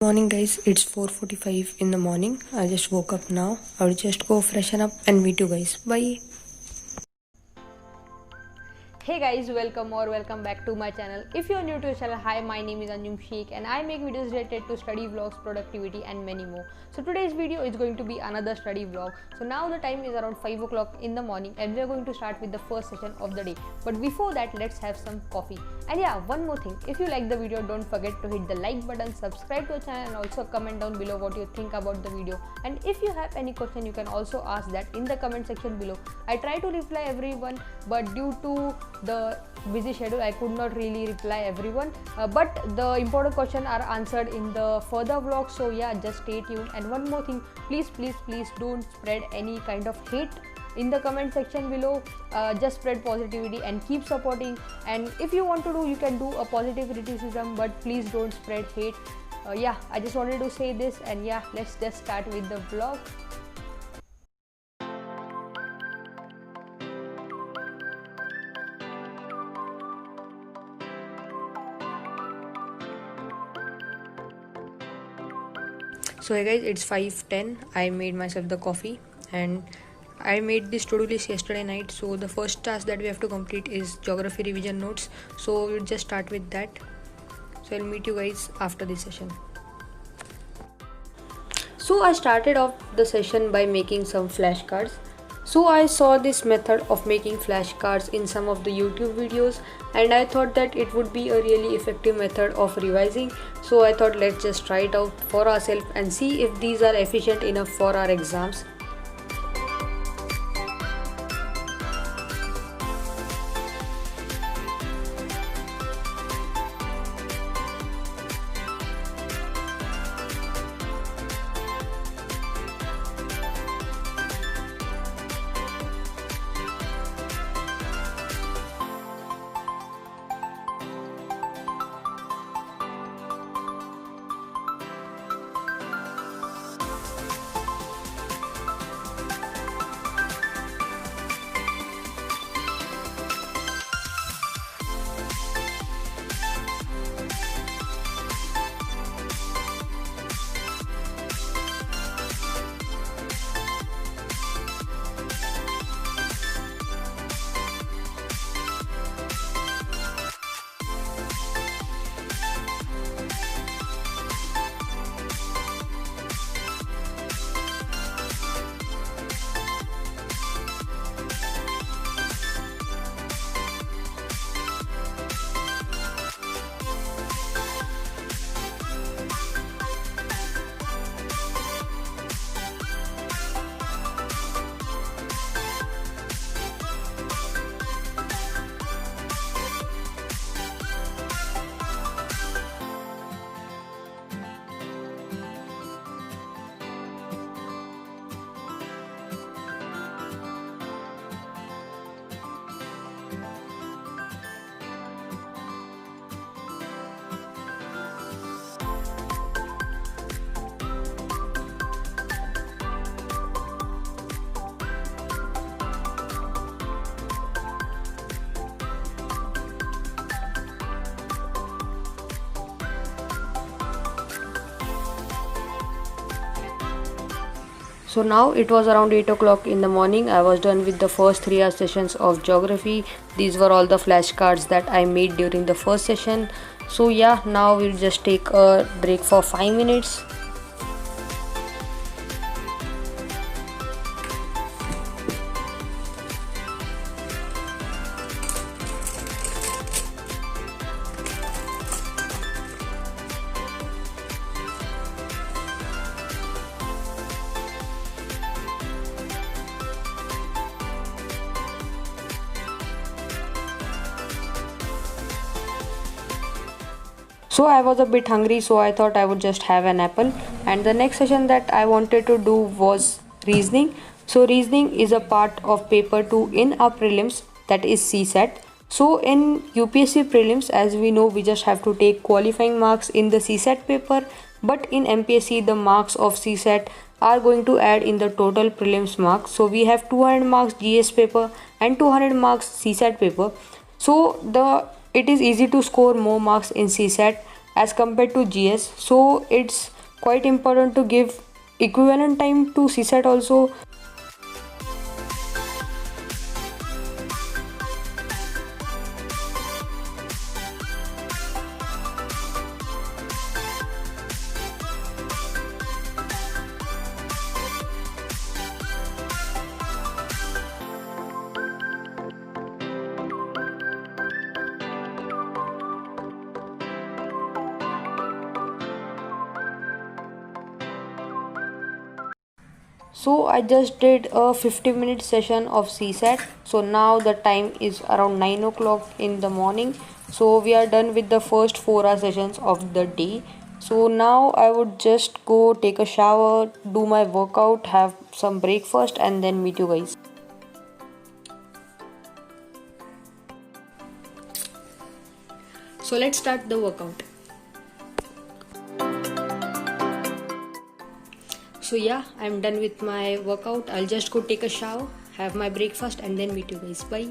Morning guys, it's 4:45 in the morning. I just woke up now. I'll just go freshen up and meet you guys. Bye. Hey guys, welcome back to my channel. If you're new to the channel, hi, my name is Anjum Sheikh and I make videos related to study vlogs, productivity and many more. So today's video is going to be another study vlog. So now the time is around 5 o'clock in the morning and we are going to start with the first session of the day. But before that, let's have some coffee. And yeah, one more thing, if you like the video, don't forget to hit the like button, subscribe to the channel and also comment down below what you think about the video. And if you have any question, you can also ask that in the comment section below. I try to reply everyone, but due to the busy schedule I could not really reply everyone, but the important questions are answered in the further vlog. So yeah, just stay tuned. And one more thing, please don't spread any kind of hate in the comment section below. Just spread positivity and keep supporting. And if you want to do, you can do a positive criticism, but please don't spread hate. Yeah, I just wanted to say this. And yeah, let's just start with the vlog. So hey guys, it's 5:10. I made myself the coffee and I made this to-do list yesterday night. So the first task that we have to complete is geography revision notes. So we'll just start with that. So I'll meet you guys after this session. So I started off the session by making some flashcards. So I saw this method of making flashcards in some of the YouTube videos and I thought that it would be a really effective method of revising. So I thought let's just try it out for ourselves and see if these are efficient enough for our exams. So now it was around 8 o'clock in the morning. I was done with the first 3 hour sessions of geography. These were all the flashcards that I made during the first session. So yeah, now we'll just take a break for 5 minutes. So I was a bit hungry, so I thought I would just have an apple. And the next session that I wanted to do was reasoning. So reasoning is a part of paper 2 in our prelims, that is CSAT. So in UPSC prelims, as we know, we just have to take qualifying marks in the CSAT paper, but in MPSC the marks of CSAT are going to add in the total prelims marks. So we have 200 marks GS paper and 200 marks CSAT paper. So it is easy to score more marks in CSAT as compared to GS. So it's quite important to give equivalent time to CSAT also. So I just did a 50-minute session of CSAT. So now the time is around 9 o'clock in the morning. So we are done with the first 4-hour sessions of the day. So now I would just go take a shower, do my workout, have some breakfast, and then meet you guys. So let's start the workout. So yeah, I'm done with my workout. I'll just go take a shower, have my breakfast, and then meet you guys. Bye.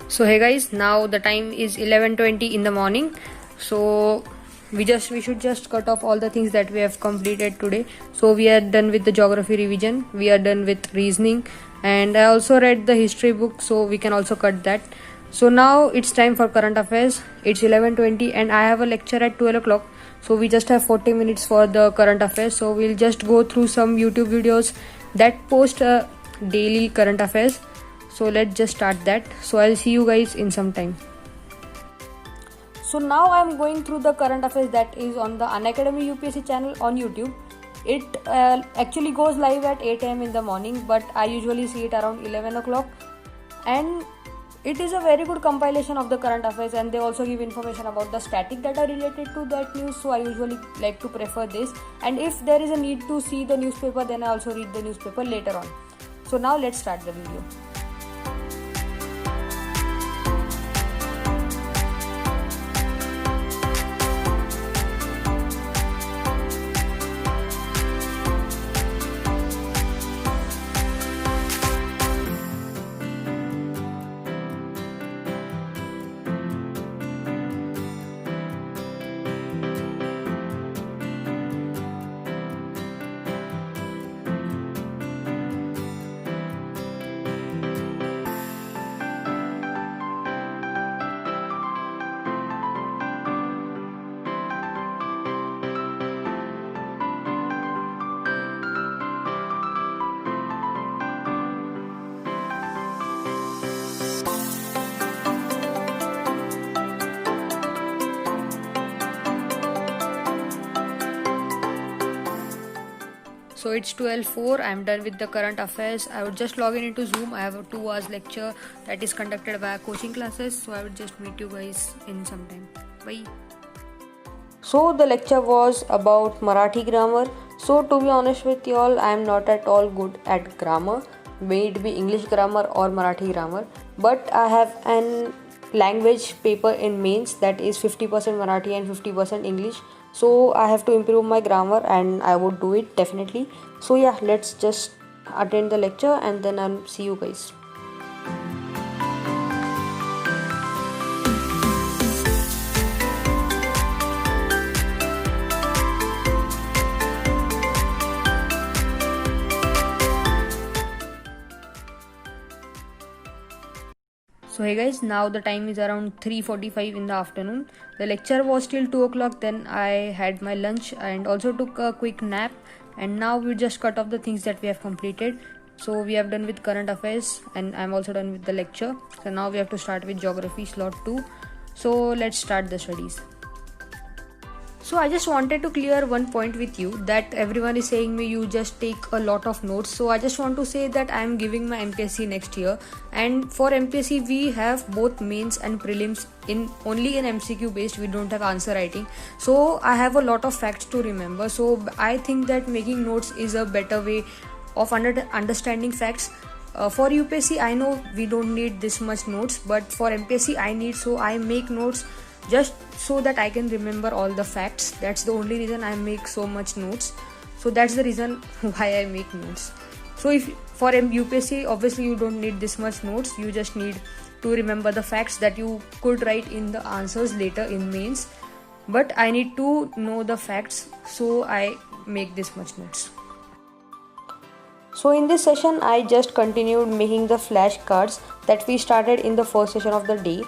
So hey guys, now the time is 11:20 in the morning. So we should just cut off all the things that we have completed today. So we are done with the geography revision, we are done with reasoning, and I also read the history book, so we can also cut that. So now it's time for current affairs. It's 11:20 and I have a lecture at 12 o'clock. So we just have 40 minutes for the current affairs. So we'll just go through some YouTube videos that post daily current affairs. So let's just start that. So I'll see you guys in some time. So now I'm going through the current affairs that is on the Unacademy UPSC channel on YouTube. It actually goes live at 8 am in the morning, but I usually see it around 11 o'clock. And it is a very good compilation of the current affairs, and they also give information about the static data related to that news. So I usually like to prefer this, and if there is a need to see the newspaper, then I also read the newspaper later on. So now let's start the video. So it's 12:04. I'm done with the current affairs. I would just log in into Zoom. I have a 2 hours lecture that is conducted by coaching classes. So I would just meet you guys in some time. Bye. So the lecture was about Marathi grammar. So to be honest with you all, I am not at all good at grammar, may it be English grammar or Marathi grammar. But I have an language paper in mains that is 50% Marathi and 50% English. So I have to improve my grammar and I would do it definitely. So yeah, let's just attend the lecture and then I'll see you guys. So hey guys, now the time is around 3:45 in the afternoon. The lecture was till 2 o'clock, then I had my lunch and also took a quick nap, and now we just cut off the things that we have completed. So we have done with current affairs and I'm also done with the lecture. So now we have to start with geography slot 2. So let's start the studies. So I just wanted to clear one point with you, that everyone is saying me you just take a lot of notes. So I just want to say that I am giving my MPSC next year, and for MPSC we have both mains and prelims in only in MCQ based. We don't have answer writing. So I have a lot of facts to remember. So I think that making notes is a better way of understanding facts. For UPSC I know we don't need this much notes, but for MPSC I need, so I make notes just so that I can remember all the facts. That's the only reason I make so much notes. So that's the reason why I make notes. So if for UPSC obviously you don't need this much notes, you just need to remember the facts that you could write in the answers later in mains, but I need to know the facts, so I make this much notes. So in this session I just continued making the flashcards that we started in the first session of the day.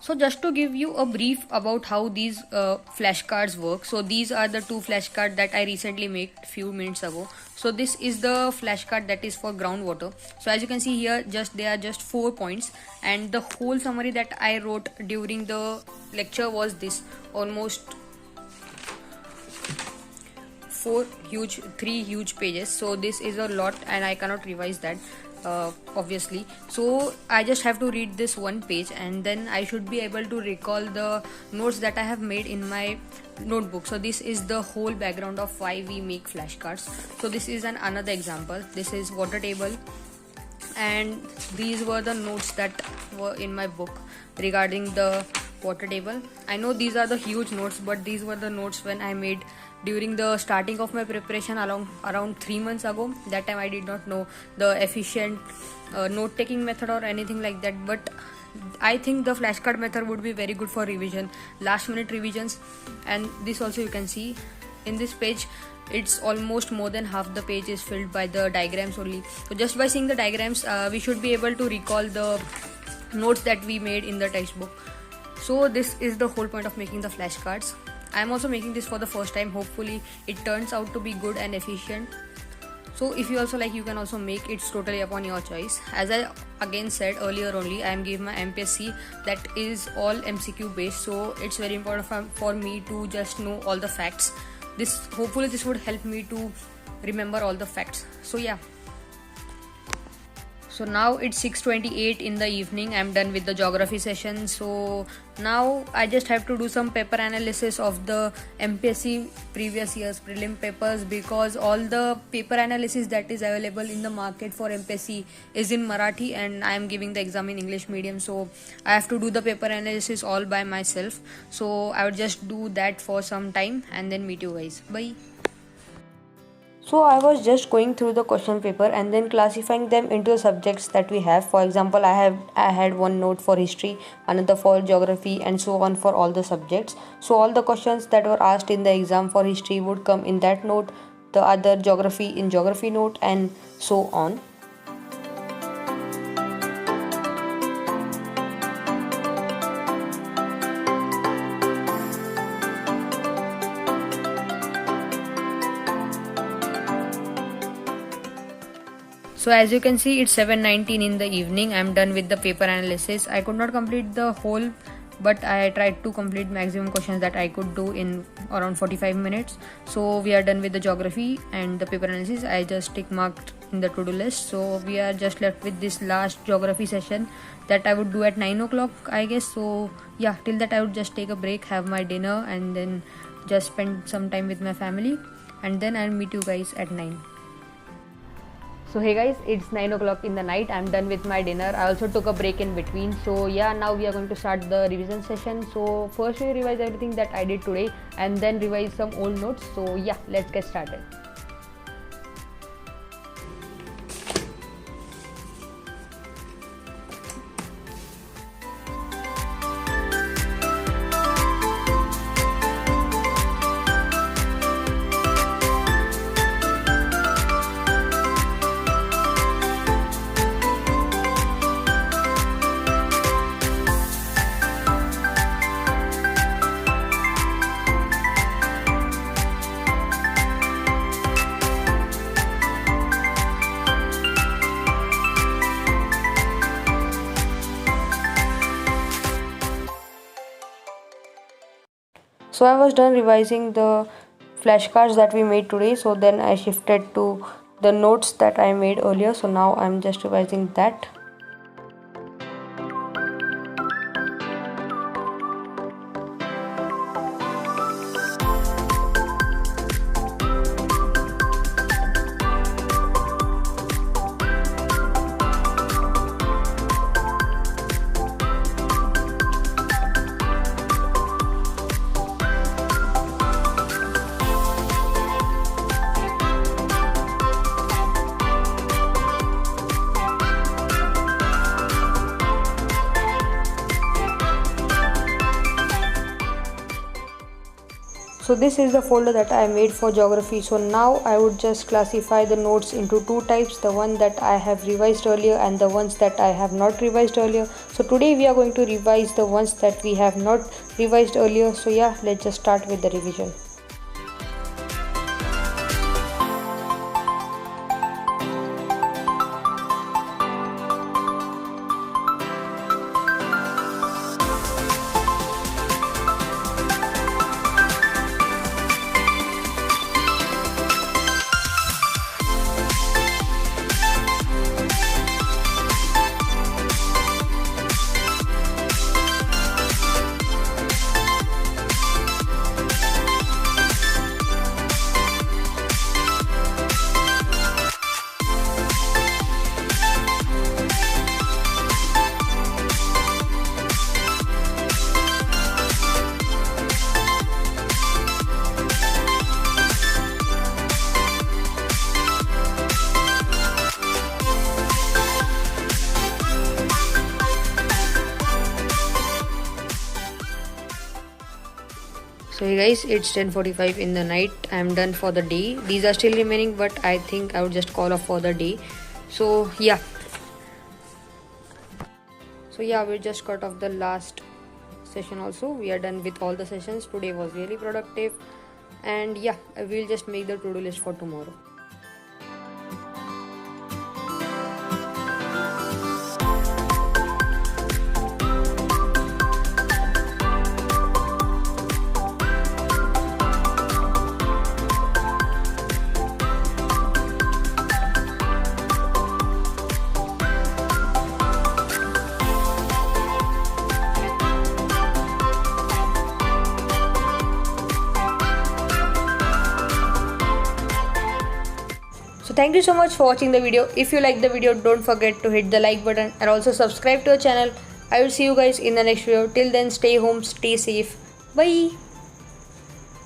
So just to give you a brief about how these flashcards work. So these are the two flashcards that I recently made few minutes ago. So this is the flashcard that is for groundwater. So as you can see here, they are just 4 points, and the whole summary that I wrote during the lecture was this, almost 3 huge pages. So this is a lot and I cannot revise that obviously. So I just have to read this one page and then I should be able to recall the notes that I have made in my notebook. So this is the whole background of why we make flashcards. So this is another example. This is water table, and these were the notes that were in my book regarding the water table. I know these are the huge notes, but these were the notes when I made during the starting of my preparation around 3 months ago. That time I did not know the efficient note taking method or anything like that, but I think the flashcard method would be very good for revision, last minute revisions. And this also you can see in this page, it's almost more than half the page is filled by the diagrams only. So just by seeing the diagrams we should be able to recall the notes that we made in the textbook. So this is the whole point of making the flashcards. I am also making this for the first time. Hopefully it turns out to be good and efficient. So if you also like, you can also make. It's totally upon your choice. As I again said earlier only, I am giving my MPSC that is all MCQ based, so it's very important for me to just know all the facts. Hopefully this would help me to remember all the facts. So yeah. So now it's 6:28 in the evening. I'm done with the geography session. So now I just have to do some paper analysis of the MPSC previous year's prelim papers, because all the paper analysis that is available in the market for MPSC is in Marathi and I am giving the exam in English medium. So I have to do the paper analysis all by myself. So I would just do that for some time and then meet you guys. Bye. So I was just going through the question paper and then classifying them into subjects that we have. For example, I had one note for history, another for geography, and so on for all the subjects. So all the questions that were asked in the exam for history would come in that note, the other geography in geography note, and so on. So as you can see, it's 7:19 in the evening. I'm done with the paper analysis. I could not complete the whole, but I tried to complete maximum questions that I could do in around 45 minutes. So we are done with the geography and the paper analysis. I just tick marked in the to-do list. So we are just left with this last geography session that I would do at 9 o'clock, I guess. So yeah, till that I would just take a break, have my dinner, and then just spend some time with my family, and then I'll meet you guys at 9. So hey guys, it's 9 o'clock in the night. I'm done with my dinner. I also took a break in between. So yeah, now we are going to start the revision session. So first we revise everything that I did today and then revise some old notes. So yeah, let's get started. So I was done revising the flashcards that we made today. So then I shifted to the notes that I made earlier. So now I'm just revising that. So this is the folder that I made for geography. So now I would just classify the notes into two types, the one that I have revised earlier and the ones that I have not revised earlier. So today we are going to revise the ones that we have not revised earlier. So yeah, let's just start with the revision. So hey guys, it's 10:45 in the night. I'm done for the day. These are still remaining, but I think I would just call off for the day. So yeah. We just got off the last session also. We are done with all the sessions. Today was really productive. And yeah, we'll just make the to-do list for tomorrow. So thank you so much for watching the video. If you like the video, don't forget to hit the like button and also subscribe to our channel. I will see you guys in the next video. Till then, stay home, stay safe. Bye.